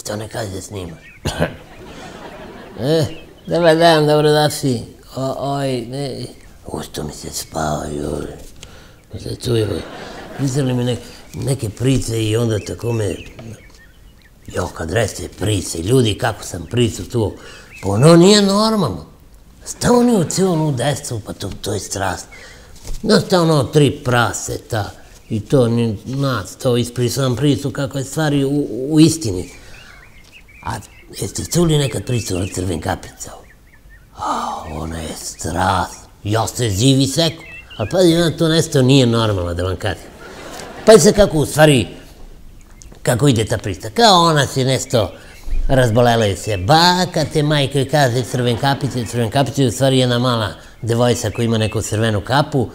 To ne kaže da snimaš. Dobar dan, dobrodošli. Ušto mi se spava, joj. Pričali mi neke priče i onda tako me... Jo, kad reste priče, ljudi, kako sam pričao tu, pa ono nije normalno. Sta oni u cijelu desu, pa to je strast. No, sta ono 3 praseta i to, to ispričao sam priču kako je stvari u istini. A jeste čuli nekad priču o Crvenkapica? Ona je strast. Ja se živi seko. Ali pazi, ona to nešto nije normalno, da vam kažem. Pa se kako u stvari, kako ide ta priča. Kao ona se nešto razbolela je se baka, te majka joj kaže Crvenkapica je u stvari jedna mala devojsa koja ima neku crvenu kapu,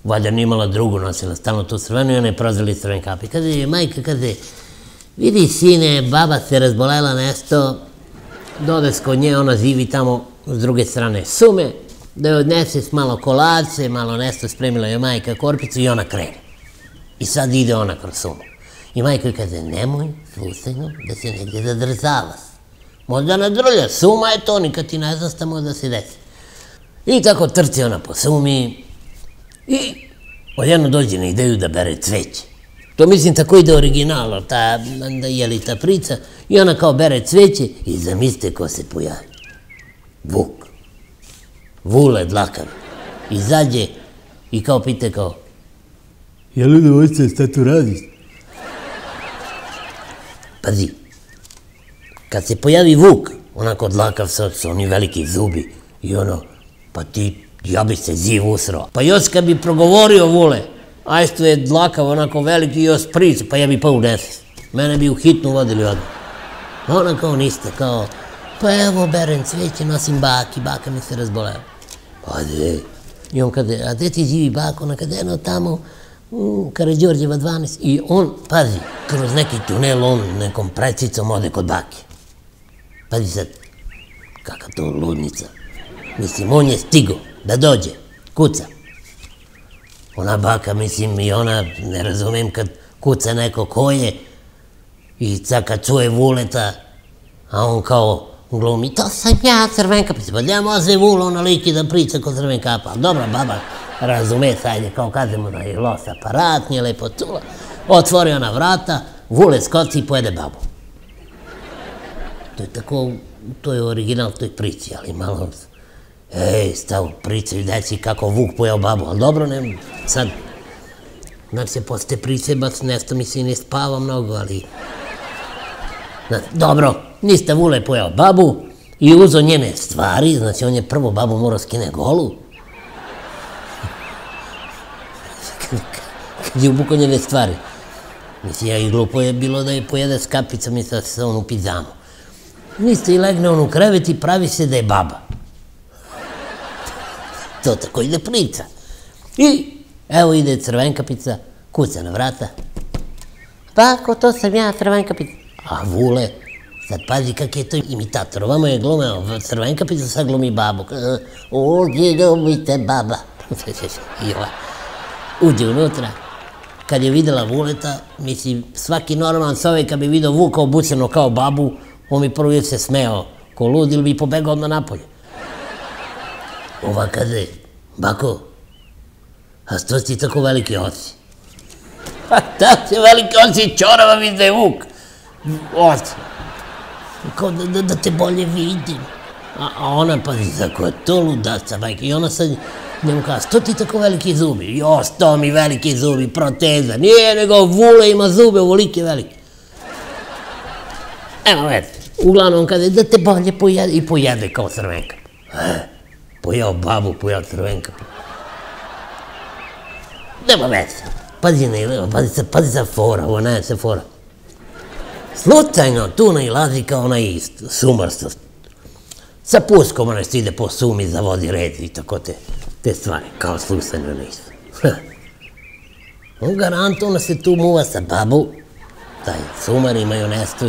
valjda nije imala drugu, nosila stalno tu crvenu i ona je prozvali Crvenkapi. Kaže je majka, kaže, vidi sine, baba se razbolela nešto, dodes kod nje, ona živi tamo s druge strane sume, da joj odnese malo kolače, malo nešto spremila je majka korpicu i ona krene. I sad ide ona kroz sumu. I majka joj kaže, nemoj, slučajno, da se negdje zadrzavaš. Možda nadrlja, suma je to, nikad ti ne znaš šta može da se desi. I tako trci ona po sumi i odjedno dođe na ideju da bere cveće. To mislim tako ide originalno, je li ta priča, i ona kao bere cveće i zamislite ko se pojavi. Vuk. Vule dlakav. Izađe i kao pite kao, jel' devojčice, šta tu radiš? Pazi, kad se pojavi Vuk, onako dlakav sa onim veliki zubi i ono, pa ti, ja bi se ziv usrao. Pa još kad bi progovorio Vule, ajstvo je dlakav onako veliki i još priča, pa ja bi pa unesi. Mene bi u hitnu vodili odmah. Ona kao niste, kao, pa evo berem cveće, nosim baki, baka mi se razboleva. Ode, i on kaže, a gde ti živi bako? Ona kaže, eno tamo, Karađorđeva 12. I on, pazi, kroz neki tunel, on nekom precicom ode kod bake. Pazi sad, kakva to ludnica. Mislim, on je stigo da dođe, kuca. Ona baka, mislim, i ona, ne razumem, kad kuca neko ko je i sad kad čuje Vuleta, a on kao glumi, to sam ja, Crvenkapica, pa gdje može Vula ona liki da priča kod Crvenkapa, ali dobra baba, razume, sajde, kao kažemo da je los aparat, nije lepo čula, otvori ona vrata, Vule skoči i pojede babu. To je tako, to je original toj priči, ali malo, stav, pričaju deci kako Vuk pojeo babu, ali dobro, ne, sad, znači, posle te priče, baš nešto mi se i ne spava mnogo, ali, dobro, niste Vule pojeo babu i uzo njene stvari, znači on je prvo babu morao skine golu. Kad je ubuko njene stvari. Mislim, ja i glupo je bilo da je pojede s kapicom i sa onu pizamu. Niste i legne on u krevet i pravi se da je baba. To tako ide priča. I evo ide Crvenkapica, kuca na vrata. Bako, to sam ja, Crvenkapica. A Vule, sad pazi kak je to imitator, ovamo je glumeo Crvenkapica, sad glumi babu. Ovdje glumite baba. Uđe unutra, kad je videla Vuleta, mislim, svaki normalan čovjek kad bi vidio Vuka obučeno kao babu, on bi prvo se smeo ko lud ili bi pobegao odmah napolje. Ova kaže, bako, a što si tako veliki oci? Pa da se veliki oci, čorava mi da je Vuk. Oci. Kao da te bolje vidim. A ona, pazi, tako je to ludaca, majke. I ona sad njemu kaže, što ti tako veliki zubi? Jo, sto mi veliki zubi, proteza. Nije, nego Vule ima zube, ovolike velike. Evo, uglavnom kaže, da te bolje pojede i pojede kao Crvenka. Pojeo babu, pojeo Crvenka. Nema veze. Pazi sa fora, ovo ne se fora. Slučajno tu nailazi kao onaj sumarstvo. Sa puskom onaj što ide po sumi, zavodi red i tako te stvari, kao slučajno nisu. On garantno se tu muva sa babu, taj sumar imaju nešto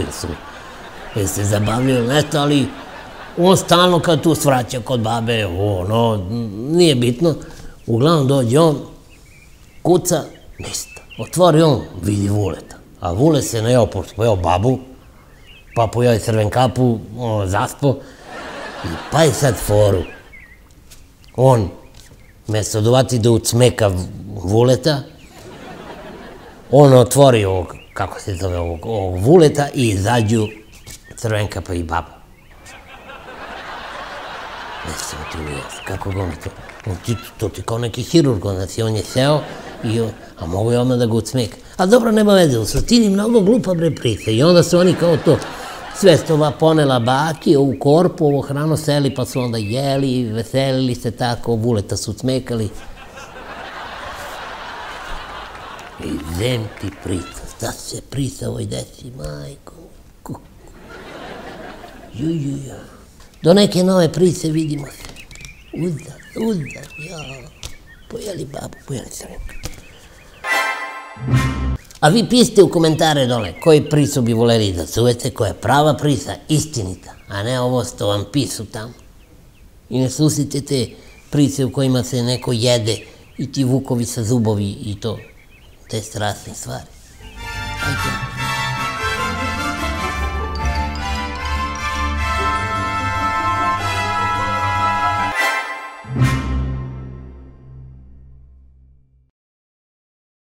ili se zabavljaju nešto, ali on stalno kad tu svraća kod babe, ono, nije bitno. Uglavnom dođe on Kuca, ništa. Otvori on, vidi Vuleta. A Vule se najao, pošto pojao babu, pa pojao crven kapu, zaspo, i pa je sad foru. On, mesto dovati da ucmeka Vuleta, on otvori ovog, kako se zove, ovog Vuleta i izađu crvenka pa i baba. Ne se mi tu nije, kako ga on to... To ti kao neki hirurg, znači on je seo, a mogu je odmah da ga ucmeka. A dobro, nema veze, u suštini mnogo glupa bre priča i onda su oni kao to svestova ponela baki, ovu korpu, ovo hrano seli, pa su onda jeli, veselili se tako, Vuleta su ucmekali. I zem ti priča, šta se priča ovoj deci, majko, kuku. Jujuju. Do neke nove priče vidimo se. Uzdan, ja. Pojeli babu, pojeli crvenka. A vi pišite u komentare dole koji priču bi voljeli da čujete, koja je prava priča, istinita, a ne ovo što vam pišu tamo. I ne slušajte te priče u kojima se neko jede i ti vukovi sa zubovi i to, te strašne stvari. Ajde.